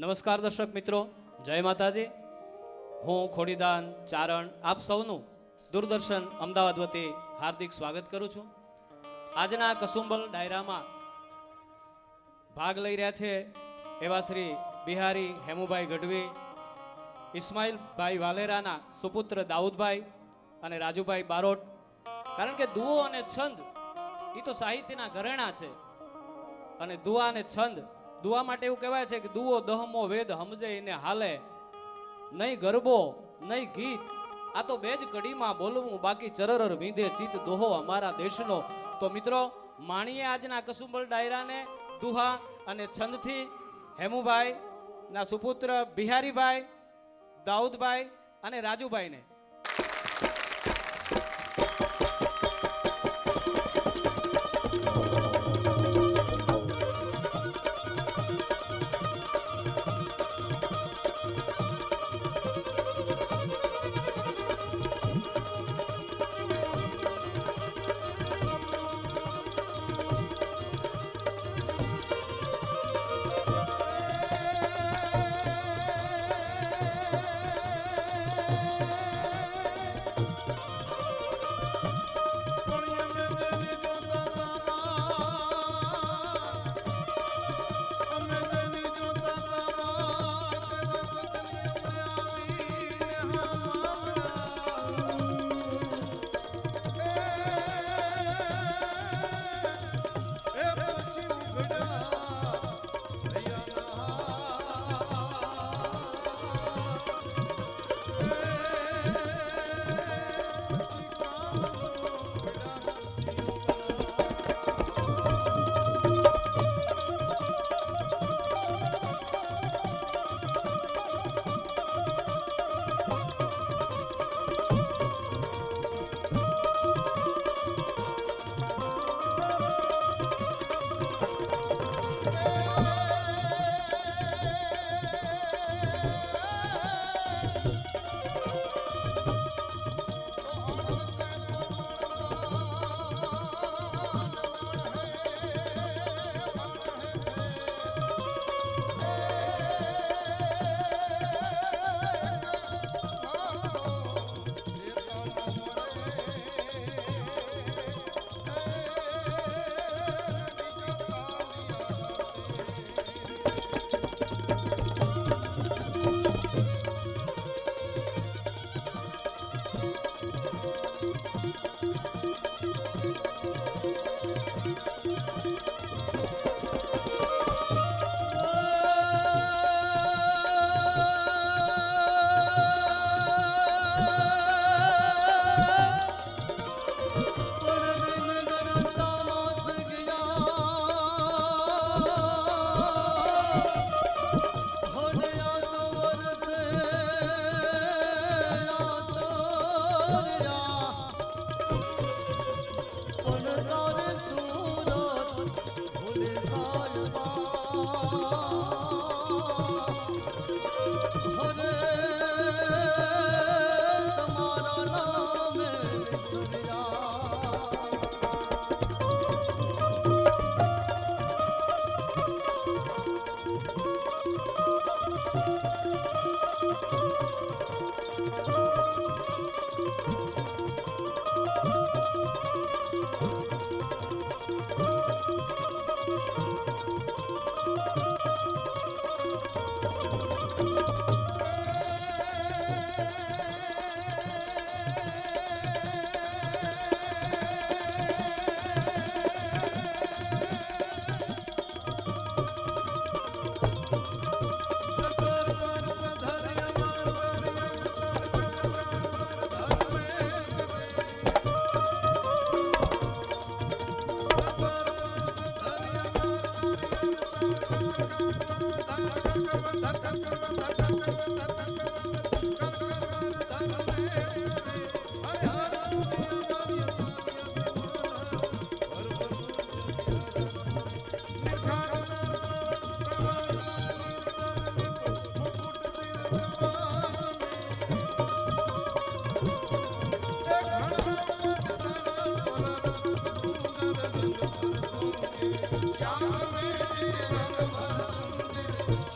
નમસ્કાર દર્શક મિત્રો, જય માતાજી. હું ખોડીદાન ચારણ આપ સૌનું દૂરદર્શન અમદાવાદ વતી હાર્દિક સ્વાગત કરું છું. આજના કસુંબલ ડાયરામાં ભાગ લઈ રહ્યા છે એવા શ્રી બિહારી હેમુભાઈ ગઢવી, ઇસ્માઇલભાઈ વાલેરાના સુપુત્ર દાઉદભાઈ અને રાજુભાઈ બારોટ. કારણ કે દુઓ અને છંદ એ તો સાહિત્યના ઘરેણા છે. અને દુઆ અને છંદ, દુઆ માટે એવું કહેવાય છે કે દુઓ દહમો વેદ સમજે એને હાલે, નહીં ગરબો નહીં ગીત, આ તો બે જ કડીમાં બોલવું, બાકી ચરર વીંધે ચિત દોહો અમારા દેશનો. તો મિત્રો, માણીએ આજના કસુંબલ ડાયરાને દુહા અને છંદથી હેમુભાઈ ના સુપુત્ર બિહારીભાઈ, દાઉદભાઈ અને રાજુભાઈને.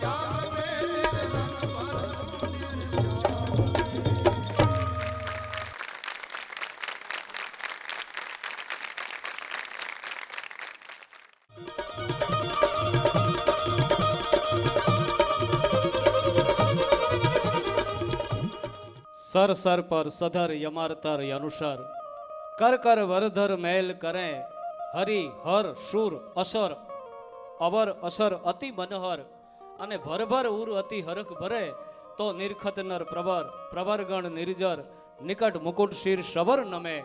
श्याम में સર સર પર સધર યમરતર અનુસર કર કર વરધર મેલ કરે હરિ હર શુર અસર અવર અસર અતિ મનોહર અને ભરભર ઉર અતિ હરખ ભરે તો નિરખત નર પ્રવર પ્રવર ગણ નિર્જર નિકટ મુકુટ શિર શવર નમે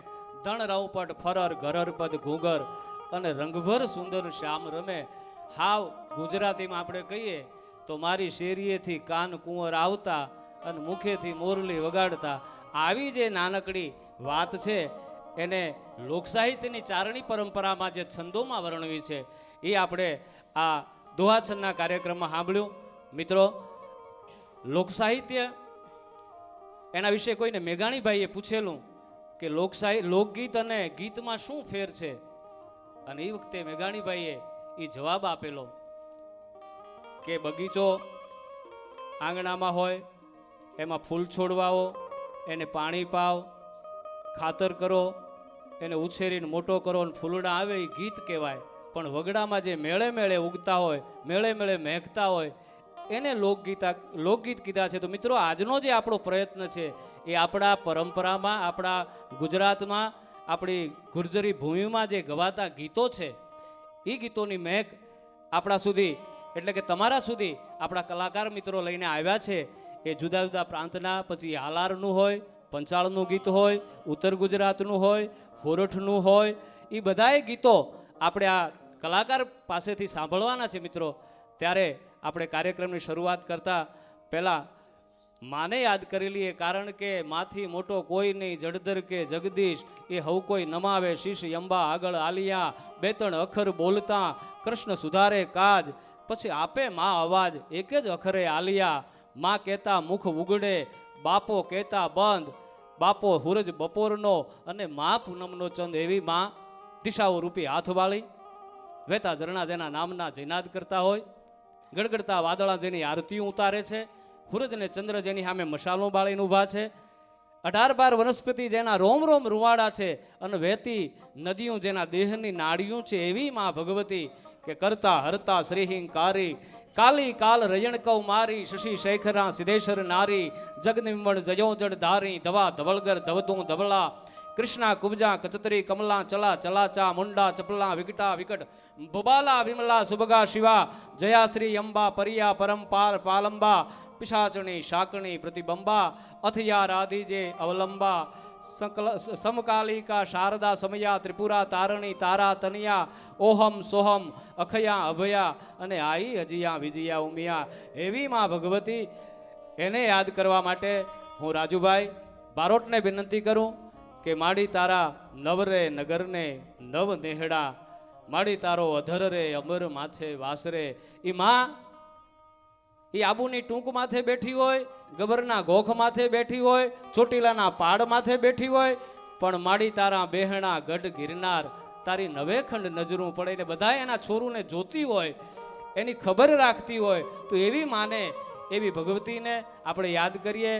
ધણ રાવપટ ફરર ઘરર પદ ઘૂગર અને રંગભર સુંદર શ્યામ રમે. હાવ ગુજરાતીમાં આપણે કહીએ તો મારી શેરીએથી કાન કુંવર આવતા અને મુખેથી મોરલી વગાડતા. આવી જે નાનકડી વાત છે એને લોકસાહિત્યની ચારણી પરંપરામાં જે છંદોમાં વર્ણવી છે એ આપણે આ દોહાછંદના કાર્યક્રમમાં સાંભળ્યું. મિત્રો, લોકસાહિત્ય એના વિશે કોઈને મેઘાણીભાઈએ પૂછેલું કે લોકગીત અને ગીતમાં શું ફેર છે, અને એ વખતે મેઘાણીભાઈએ એ જવાબ આપેલો કે બગીચો આંગણામાં હોય, એમાં ફૂલ છોડવાઓ, એને પાણી પાવ, ખાતર કરો, એને ઉછેરીને મોટો કરો અને ફૂલડા આવે એ ગીત કહેવાય. પણ વગડામાં જે મેળે મેળે ઉગતા હોય, મેળે મેળે મહેકતા હોય એને લોકગીત કીધા છે. તો મિત્રો, આજનો જે આપણો પ્રયત્ન છે એ આપણા પરંપરામાં, આપણા ગુજરાતમાં, આપણી ગુર્જરી ભૂમિમાં જે ગવાતા ગીતો છે એ ગીતોની મહેક આપણા સુધી, એટલે કે તમારા સુધી આપણા કલાકાર મિત્રો લઈને આવ્યા છે. એ જુદા જુદા પ્રાંતના, પછી હાલારનું હોય, પંચાળનું ગીત હોય, ઉત્તર ગુજરાતનું હોય, હોરઠનું હોય, એ બધાય ગીતો આપણે આ કલાકાર પાસેથી સાંભળવાના છે. મિત્રો, ત્યારે આપણે કાર્યક્રમની શરૂઆત કરતા પહેલાં માને યાદ કરી લઈએ, કારણ કે માથી મોટો કોઈ નહીં, જડધર કે જગદીશ એ હવ કોઈ નમાવે, શીશ અંબા આગળ આલિયા, બે ત્રણ અખર બોલતા કૃષ્ણ સુધારે કાજ, પછી આપે માં અવાજ એક જ અખરે આલિયા, માં કહેતા મુખ ઉગડે, બાપો કહેતા બંધ, બાપો હુરજ બપોરનો અને મા પૂનમનો ચંદ, એવી માં દિશાઓ રૂપી હાથવાળી, વહેતા ઝરણા જેના નામના જયનાદ કરતા હોય, ગડગડતા વાદળા જેની આરતી ઉતારે છે, સૂરજ ને ચંદ્ર જેની સામે મશાલો બાળીને ઊભા છે, 18-12 વનસ્પતિ જેના રોમ રોમ રૂવાડા છે, અને વહેતી નદીઓ જેના દેહની નાળિયું છે, એવી માં ભગવતી કે કરતા હરતા શ્રીહિંકારી, કાલી કાલ રયણકવ મારી, શશી શેખરા સિદ્ધેશ્વર નારી, જગનિમણ જયો જડ ધારી, ધવા ધવળગર ધવતું ધવળા, કૃષ્ણા કુબજા કચતરી કમલા ચલા ચલાચા, મુંડા ચપલા વિકટા વિકટ, ભુબાલા વિમલા સુભગા શિવા, જયાશ્રી અંબા પરિયા પરંપાર પાલંબા, પિશાચણી શાકણી પ્રતિબંબા, અથિયા રાધીજે અવલંબા, સમકાલિકા શારદા સમયા, ત્રિપુરા તારણી તારા તનિયા, ઓહમ સોહમ અખયા અભયા, અને આઈ હજિયા વિજયા ઉમિયા, એવી માં ભગવતી. એને યાદ કરવા માટે હું રાજુભાઈ બારોટને વિનંતી કરું કે માડી તારા નવરે નગરને નવ નેહડા, માડી તારો અધર રે અમર માથે વાસરે. ઈ માં એ આબુની ટૂંક માથે બેઠી હોય, ગબરના ગોખ માથે બેઠી હોય, ચોટીલાના પાડ માથે બેઠી હોય, પણ માડી તારા બેહણા ગઢ ગિરનાર તારી નવેખંડ નજરું પડે ને બધા એના છોરુને જોતી હોય, એની ખબર રાખતી હોય. તો એવી માને, એવી ભગવતીને આપણે યાદ કરીએ.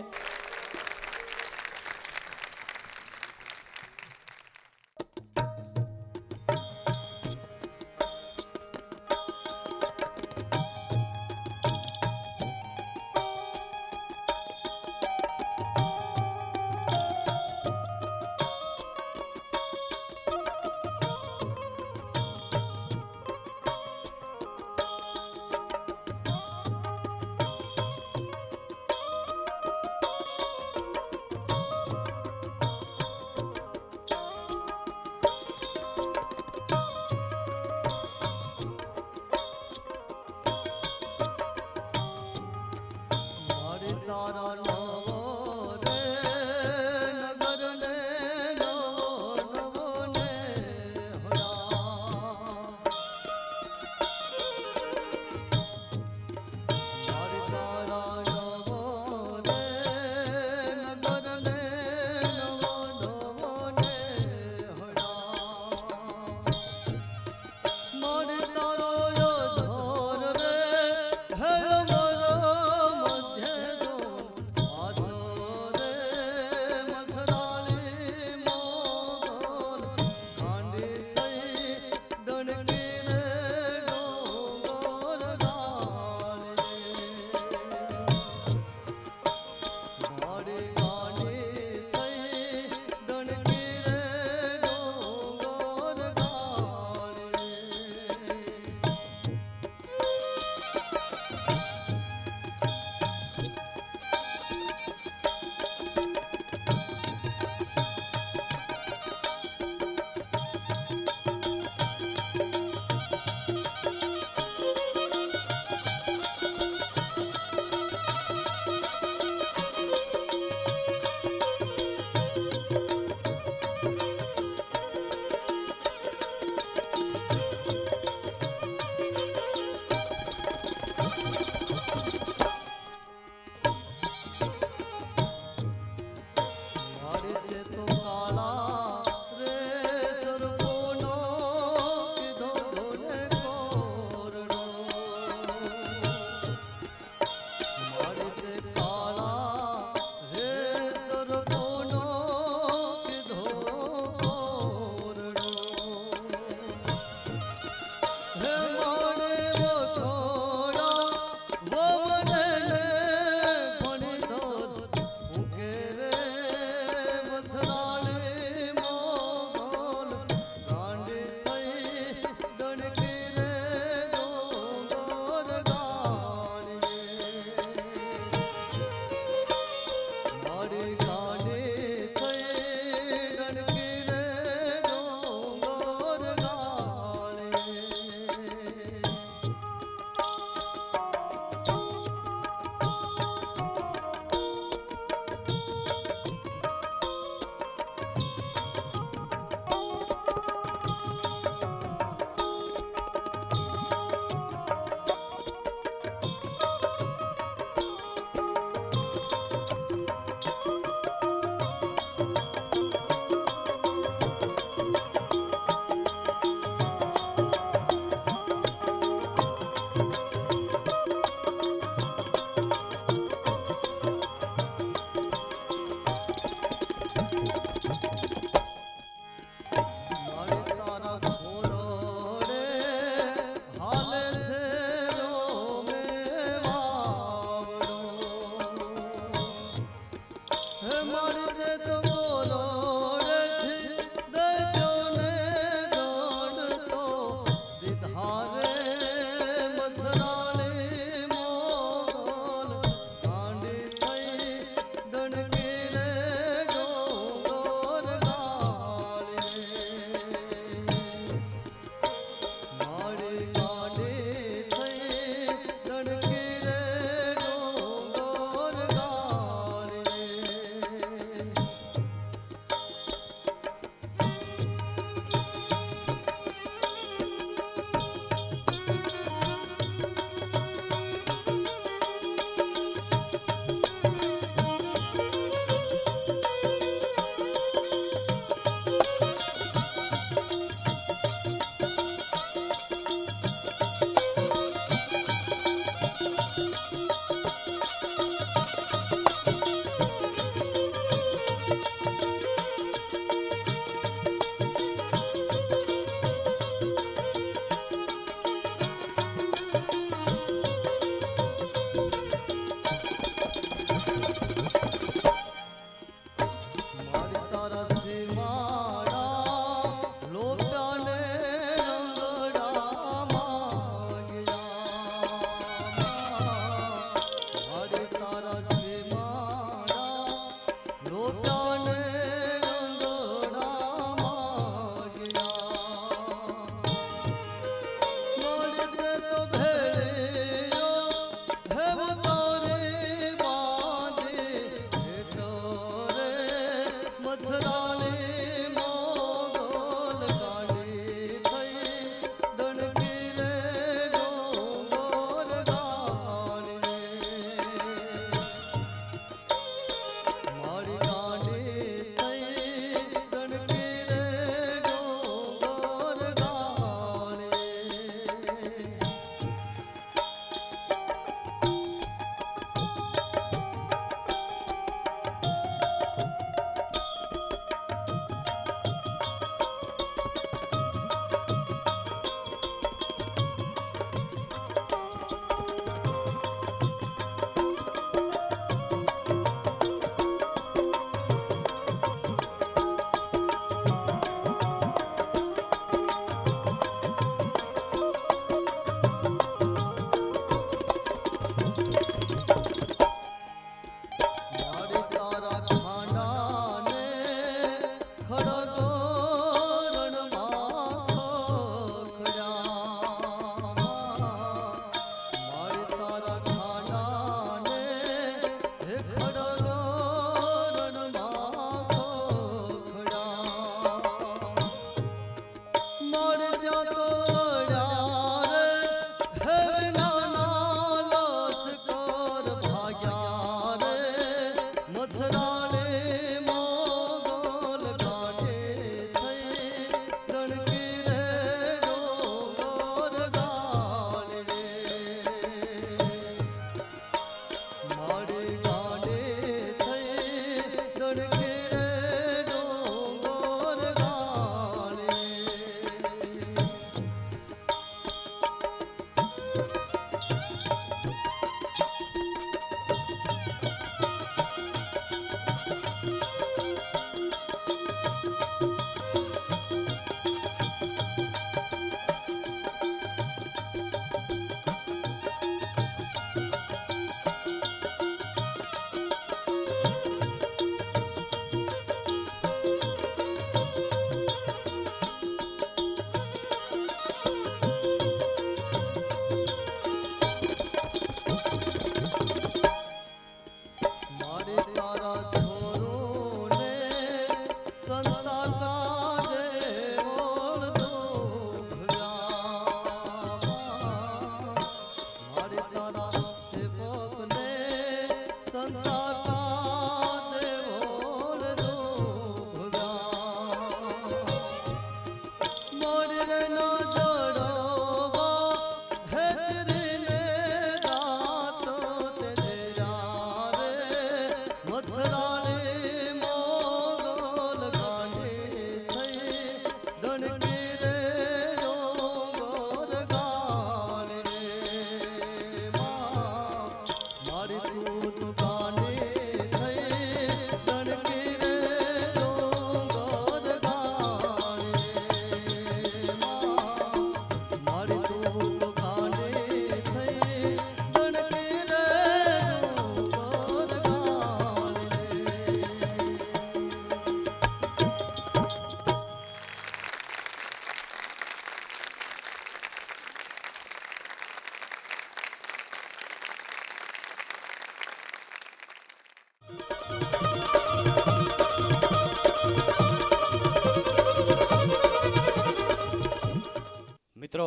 મિત્રો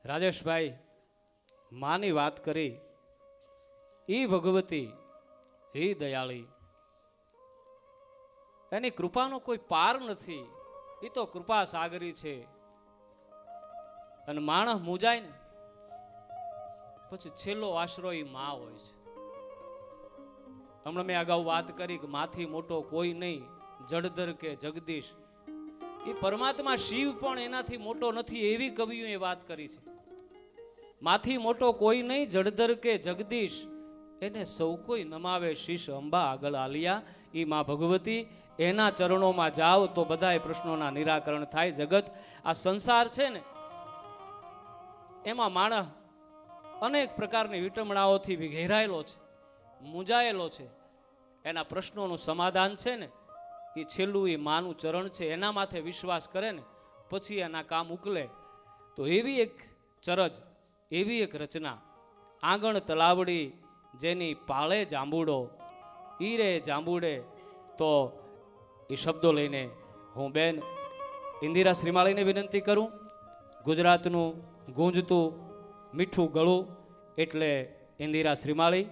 રાજેશભાઈ માની વાત કરી, ઈ ભગવતી હી દયાળી, એની કૃપાનો કોઈ પાર નથી. એ તો કૃપા સાગરી છે. અને માણસ મૂજાય ને પછી છેલ્લો આશરો ઈ માં હોય છે. હમણાં મેં અગાઉ વાત કરી કે માથી મોટો કોઈ નહીં, જળધર કે જગદીશ. એ પરમાત્મા શિવ પણ એનાથી મોટો નથી, એવી કવિઓએ વાત કરી છે. માથી મોટો કોઈ નહીં, જળધર કે જગદીશ, એને સૌ કોઈ નમાવે શીશ અંબા આગળ આલિયા. ઈ માં ભગવતી, એના ચરણોમાં જાઓ તો બધાય પ્રશ્નોના નિરાકરણ થાય. જગત આ સંસાર છે ને એમાં માણસ અનેક પ્રકારની વિટમણાઓથી ઘેરાયેલો છે, મૂંઝાયેલો છે. એના પ્રશ્નોનું સમાધાન છે ને એ છેલ્લું એ માનું ચરણ છે. એના માથે વિશ્વાસ કરે ને પછી એના કામ ઉકલે. તો એવી એક ચરજ, એવી એક રચના, આંગણ તલાવડી જેની પાળે જાંબુડો, ઈ રે જાંબુડે. તો એ શબ્દો લઈને હું બેન ઇન્દિરા શ્રીમાળીને વિનંતી કરું. ગુજરાતનું ગુંજતું મીઠું ગળું એટલે ઇન્દિરા શ્રીમાળી.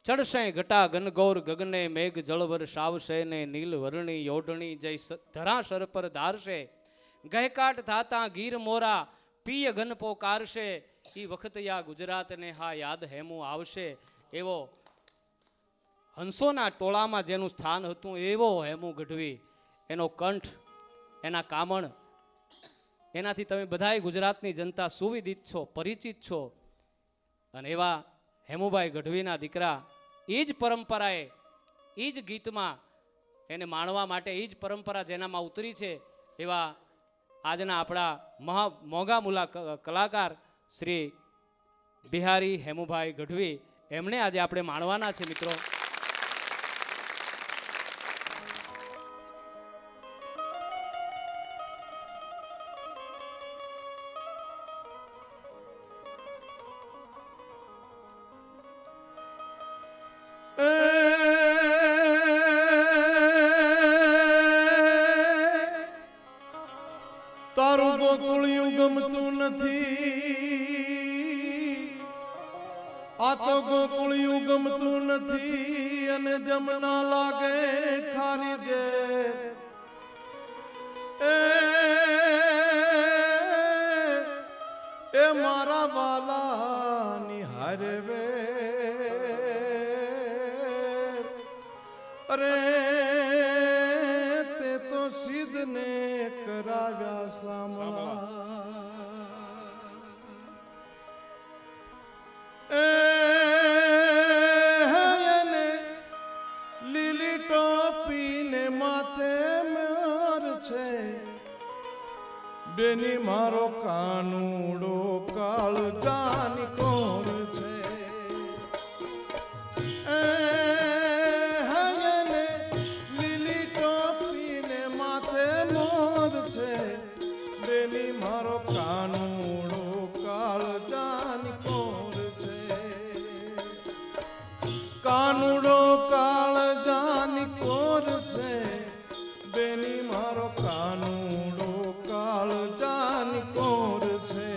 ચડશે ઘટા ઘનઘોર ગગને મેઘ જળવર સાવશે ને નીલ વર્ણી યોઢણી જય ધરાસર પર ધારશે ગહેકાટ થાતા ગીર મોરા પિય ઘન પોકારશે ઈ વખત યા ગુજરાત ને હા યાદ હેમું આવશે. એવો હંસોના ટોળામાં જેનું સ્થાન હતું એવો હેમુ ગઢવી, એનો કંઠ, એના કામણ, એનાથી તમે બધાય ગુજરાતની જનતા સુવિદિત છો, પરિચિત છો. અને એવા હેમુભાઈ ગઢવીના દીકરા એ જ પરંપરાએ, એ જ ગીતમાં એને માણવા માટે એ જ પરંપરા જેનામાં ઉતરી છે એવા આજના આપણા મોંઘા મુલા કલાકાર શ્રી બિહારી હેમુભાઈ ગઢવી, એમણે આજે આપણે માણવાના છે મિત્રો. તારું ગોકુળિયું ગમતું નથી, આ તો ગોકુળિયું ગમતું નથી અને જમના લાગે ખારી જે એ મારા વાલા નિહારે વે અરે તે તો સિદ્ધને કરાવ્યા સામલા એને લીલી ટોપીને માથે મોર છે, બેની મારો કાનુડો કાળ જાની કોર છે. લીલી ટોપીને માથે મોર છે, બેની મારો કાનુડો કાળ જાની કોર છે. કાનુડો કાળ જાની કોર છે, બેની મારો કાનુડો કાળ જાની કોર છે.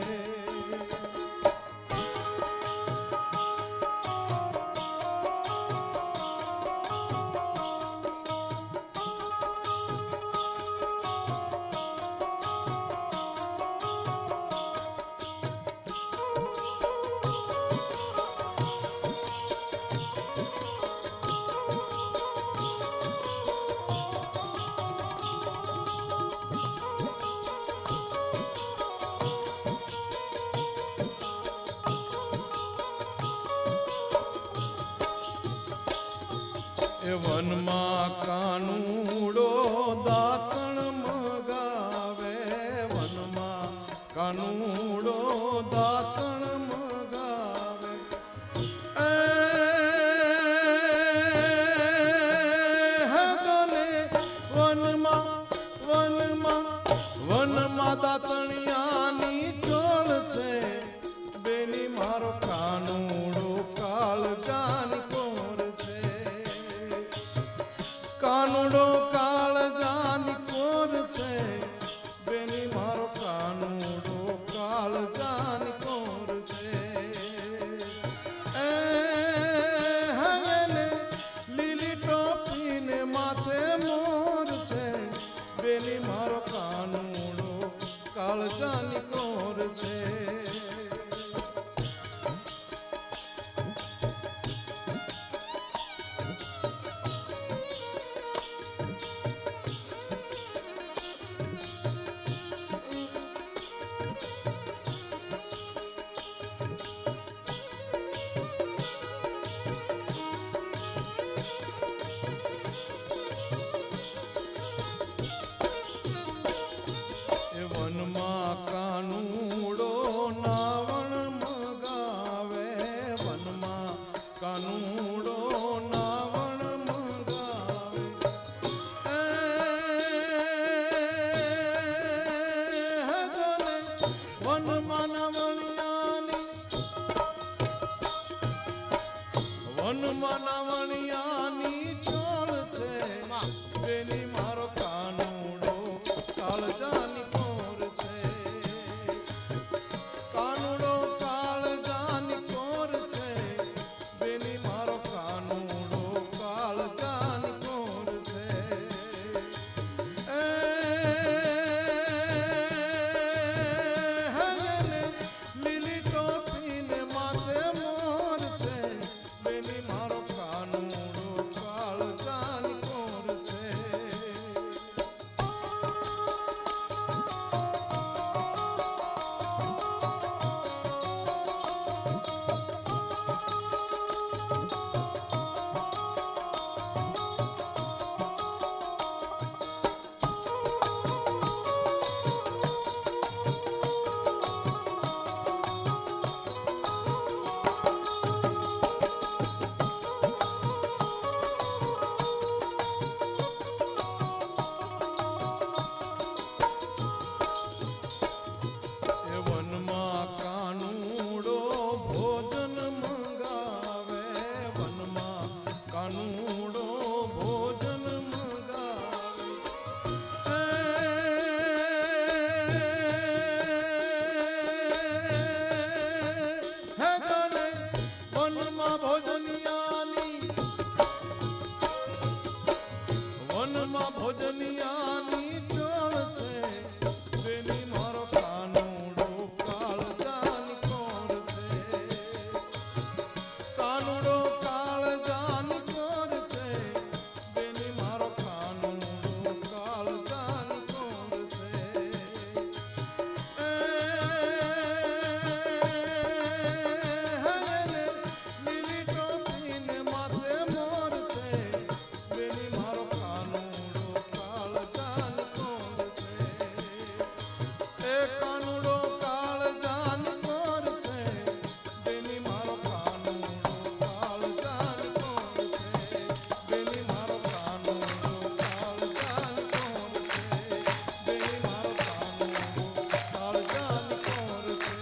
એ વનમાં કાનુડો દાતણ મગાવે, વનમાં કાનુડો દાતણ મગાવે. વનમાં દાતણિયાની ચોળ છે, બેની મારો કાનુડો કાળ જાની કોર છે. કાનુડો કાળ જાની કોર છે, બેની મારો કાનુડો કાળ જાની કોર છે. લીલી ટોપીને માથે મોર છે, બેની મારો કાનુડો કાળ જાની કોર છે. કાનુડો ભોજન મંગાવે હે ગણે વનમાં ભોજનિયાની ભોજનિયાની ચોળ છે બેની મારો કાનુડો કાળજાની કોર છે કાનુડો કાળજાની કોર છે બેની મારો કાનુડો કાળજાની કોર છે લીલી ટોપીને માથે મોર છે બેની મારો કાનુડો કાળજાની કોર છે એ કાનુડો કાળજાની કોર છે બેની મારો કાનુડો કાળજાની કોર છે બેની મારો કાનુડો કાળજાની કોર છે બેની મારો કાનુડો કાળજાની કોર છે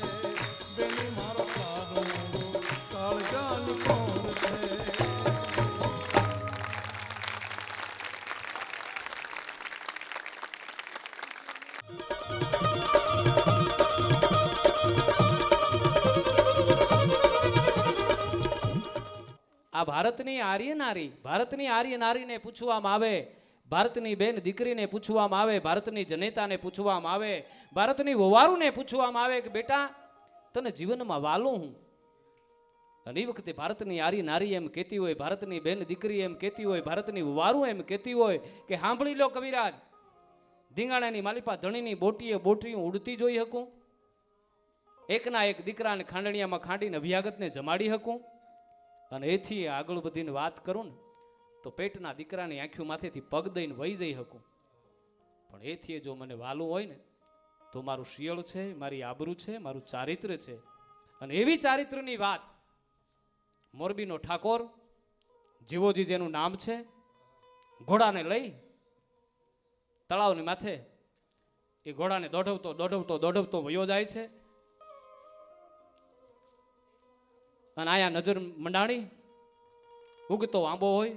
બેની મારો કાનુડો કાળજાની કોર છે આ ભારતની આર્ય નારીને પૂછવામાં આવે, ભારતની બેન દીકરીને પૂછવામાં આવે, ભારતની જનેતાને પૂછવામાં આવે, ભારતની વવારુને પૂછવામાં આવે કે બેટા તને જીવનમાં વાલું હું. અને એ વખતે ભારતની આર્ય નારી એમ કહેતી હોય, ભારતની બેન દીકરી એમ કહેતી હોય, ભારતની વવારું એમ કહેતી હોય કે સાંભળી લો કવિરાજ, ધીંગાણાની માલિપા ધણીની બોટીઓ ઉડતી જોઈ શકું, એકના એક દીકરાને ખાંડણિયામાં ખાંડીને અભ્યાગતને જમાડી શકું, અને એથી આગળ બધીને વાત કરું ને તો પેટના દીકરાની આંખો માથેથી પગ દઈને વહી જઈ શકું. પણ એથી જો મને વાલું હોય ને તો મારું શિયળ છે, મારી આબરૂ છે, મારું ચારિત્ર છે. અને એવી ચારિત્રની વાત મોરબીનો ઠાકોર જીવોજી જેનું નામ છે, ઘોડાને લઈ તળાવની માથે એ ઘોડાને દોઢવતો વયો જાય છે. અને આયા નજર મંડાણી ઉગતો આંબો હોય,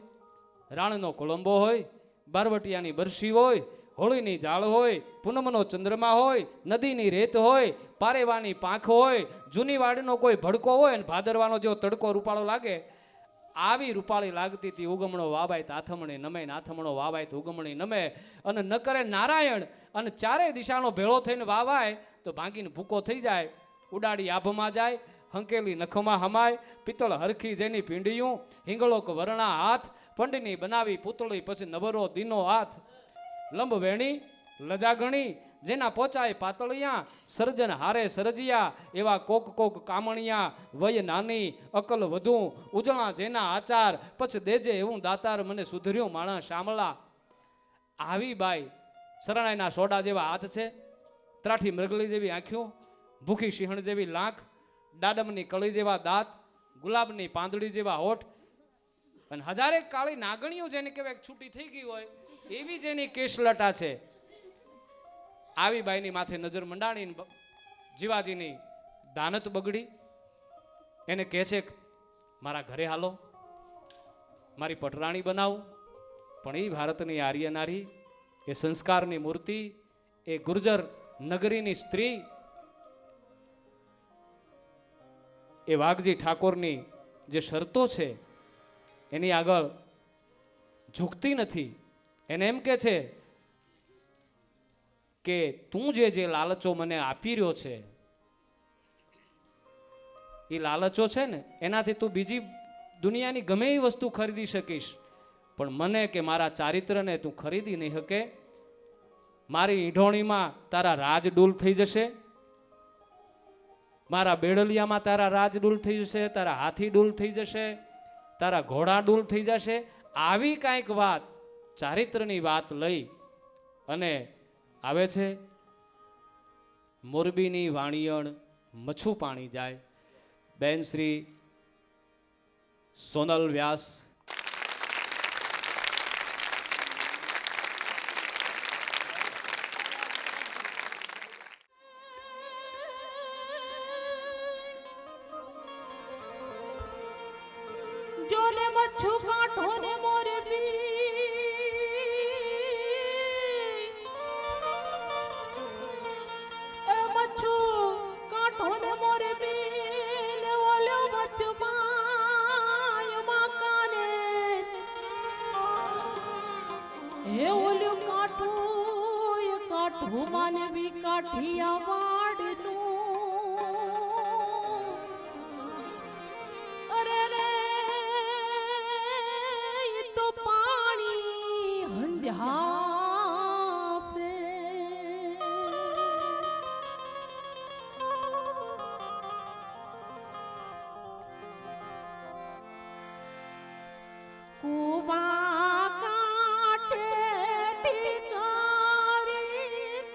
રાણનો કોળંબો હોય, બારવટિયાની બરસી હોય, હોળીની જાળ હોય, પૂનમનો ચંદ્રમા હોય, નદીની રેત હોય, પારેવાની પાંખ હોય, જૂની વાડીનો કોઈ ભડકો હોય અને ભાદરવાનો જો તડકો રૂપાળો લાગે, આવી રૂપાળી લાગતી હતી. ઉગમણો વાવાય આથમણે નમે, આથમણો વાવાય તો ઉગમણી નમે. અને ન કરે નારાયણ અને ચારે દિશાનો ભેળો થઈને વાવાય તો ભાંગીને ભૂકો થઈ જાય, ઉડાડી આભમાં જાય, હંકેલી નખમાં હમાય, પિત્તળ હરખી જેની પીંડિયું, હિંગળોક વરણા હાથ, પંડની બનાવી પૂતળી પછી નવરો દીનો હાથ, લંબ વેણી લજાગણી જેના પોચાય પાતળિયા, સર્જન હારે સરજિયા એવા કોક કામણિયા, વય નાની અકલ વધુ, ઉજળા જેના આચાર પછી દેજે એવું દાતાર, મને સુધર્યું માણસ શામળા. આવી બાઈ શરણાઈના સોડા જેવા હાથ છે, ત્રાઠી મૃગલી જેવી આંખ્યું, ભૂખી સિંહણ જેવી લાંખ, ડાડમની કળી જેવા દાંત, ગુલાબની પાંદડી જેવા હોઠ, અને હજારેક કાળી નાગણીઓ જેને કહેવાય છૂટી થઈ ગઈ હોય એવી જેની કેશલટા છે. આવી બાઈની માથે નજર મંડાણી જીવાજીની દાનત બગડી. એને કહે છે મારા ઘરે હાલો, મારી પટરાણી બનાવું. પણ એ ભારતની આર્ય નારી, એ સંસ્કારની મૂર્તિ, એ ગુર્જર નગરીની સ્ત્રી, એ વાઘજી ઠાકોરની જે શરતો છે એની આગળ ઝૂકતી નથી. એને એમ કે છે કે તું જે લાલચો મને આપી રહ્યો છે, એ લાલચો છે ને એનાથી તું બીજી દુનિયાની ગમે એ વસ્તુ ખરીદી શકીશ, પણ મને કે મારા ચારિત્રને તું ખરીદી નહીં શકે. મારી ઈંઢોણીમાં તારા રાજ ડૂલ થઈ જશે, મારા બેડલિયામાં તારા રાજ ડૂલ થઈ જશે, તારા હાથી ડૂલ થઈ જશે, તારા ઘોડા ડૂલ થઈ જશે. આવી કાંઈક વાત, ચારિત્રની વાત લઈ અને આવે છે. મોરબીની વાણિયણ મચ્છું પાણી જાય, બેન શ્રી સોનલ વ્યાસ. જોને મચ્છુ કાંઠો ને મોર હે ઓલ્યું કાઠું એ કાઠું માનવી કાઠિયા વાડનું અરે રે ઈ તો પાણી હંધ્યા પે કુવા કાંઠે ટીકારી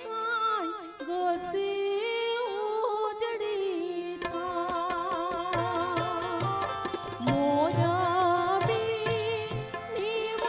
કાંઈ ઘસી ઉજળી થાય મોરબી નિવાણિયા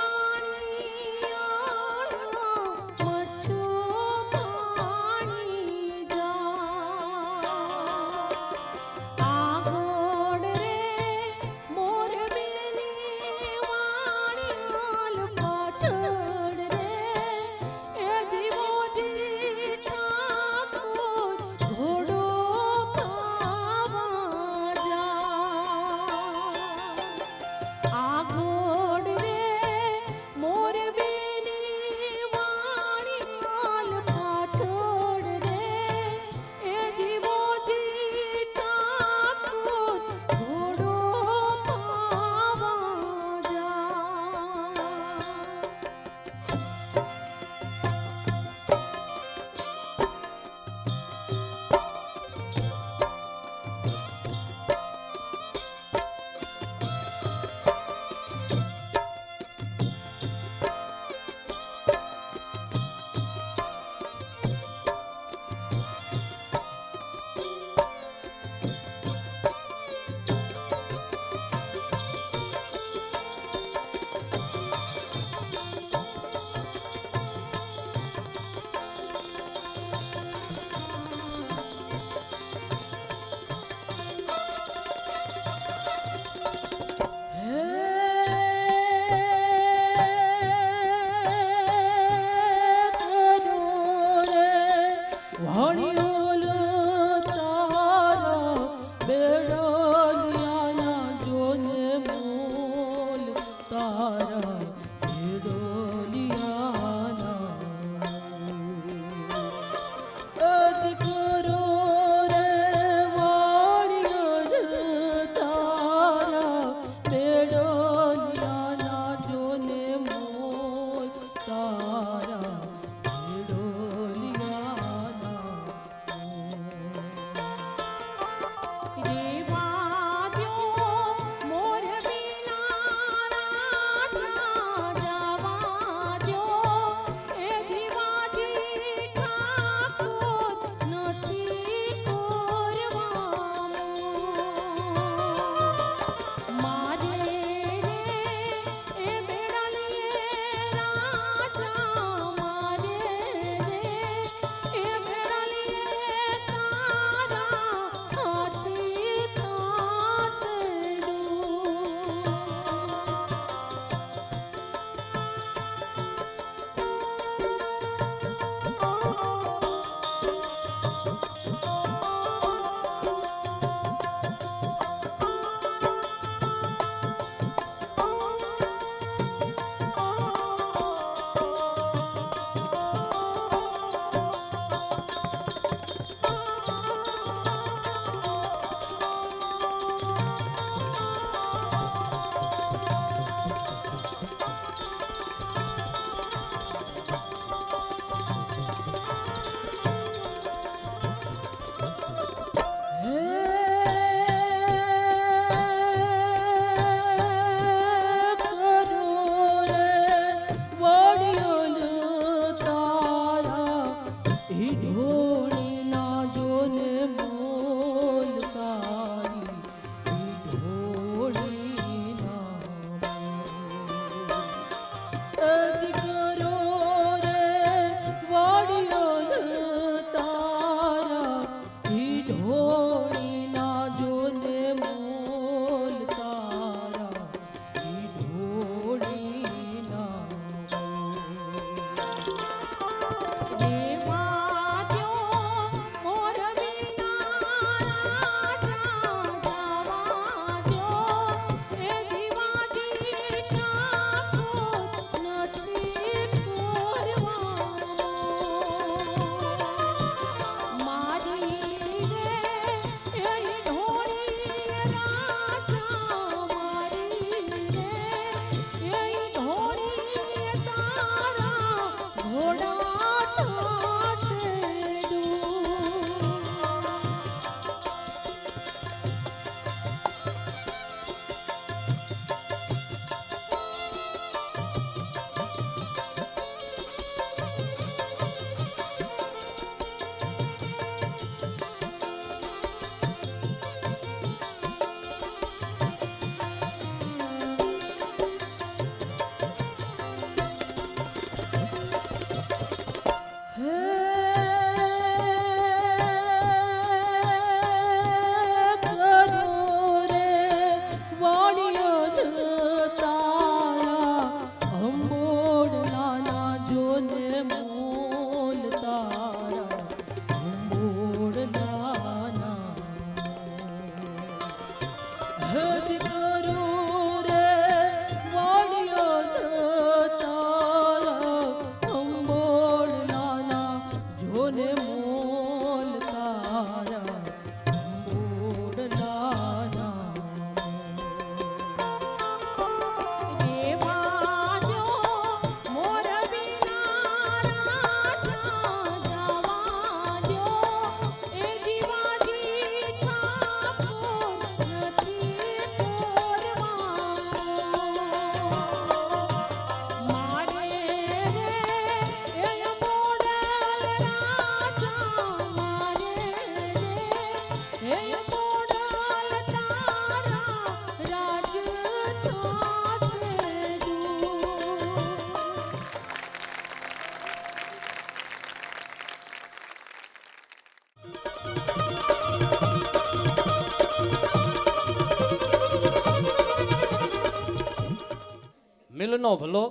મિલનો ભલો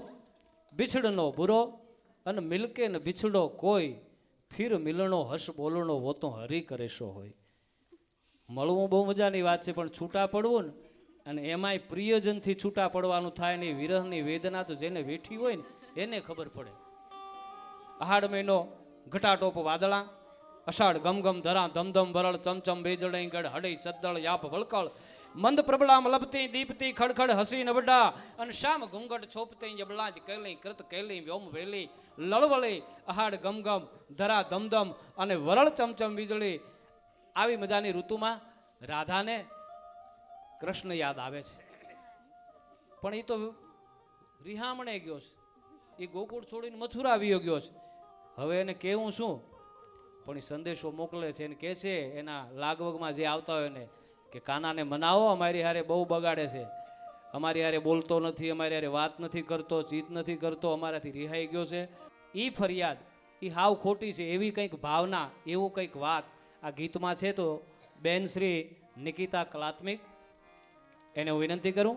બિછડનો બુરો અને મિલકે ને બિછડો કોઈ ફિર મિલણો હર્ષ બોલણો વો તો હરી કરેશો હોય. મળવું બહુ મજાની વાત છે, પણ છૂટા પડવું ને અને એમાંય પ્રિયજનથી છૂટા પડવાનું થાય ને વિરહની વેદના તો જેને વેઠી હોય ને એને ખબર પડે. આહાડ મહિનો ઘટાટોપ વાદળા, અષાઢ ગમગમ ધરા ધમધમ વરળ ચમચમ બેજડઈ ગઢ હડઈ સદ્દળ યાપ વળકળ મંદ પ્રબળામ લપતી દીપતી ખડખડ હસી નવડા અને શામ ઘૂંઘટ છોપતી જબલાજ કેલી કૃત કેલી વ્યોમ વેલી લળવળી આહાડ ગમગમ ધરા ધમધમ અને વરળ ચમચમ વીજળી. આવી મજાની ઋતુમાં રાધાને કૃષ્ણ યાદ આવે છે, પણ એ તો રિહામણે ગયો છે, એ ગોકુળ છોડીને મથુરા આવી ગયો છે. હવે એને કેવું શું? પણ એ સંદેશો મોકલે છે, એને કહે છે એના લાગવગમાં જે આવતા હોય એને કે કાનાને મનાવો, અમારી હારે બહુ બગાડે છે, અમારી હારે બોલતો નથી, અમારી હારે વાત નથી કરતો, ચીત નથી કરતો, અમારાથી રિહાઈ ગયો છે. એ ફરિયાદ એ હાવ ખોટી છે, એવી કંઈક ભાવના, એવું કંઈક વાત આ ગીતમાં છે. તો બેન શ્રી નિકિતા કલાત્મિક એને હું વિનંતી કરું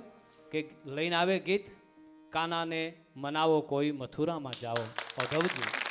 કે લઈને આવે ગીત કાનાને મનાવો કોઈ મથુરામાં જાઓ. અધવજી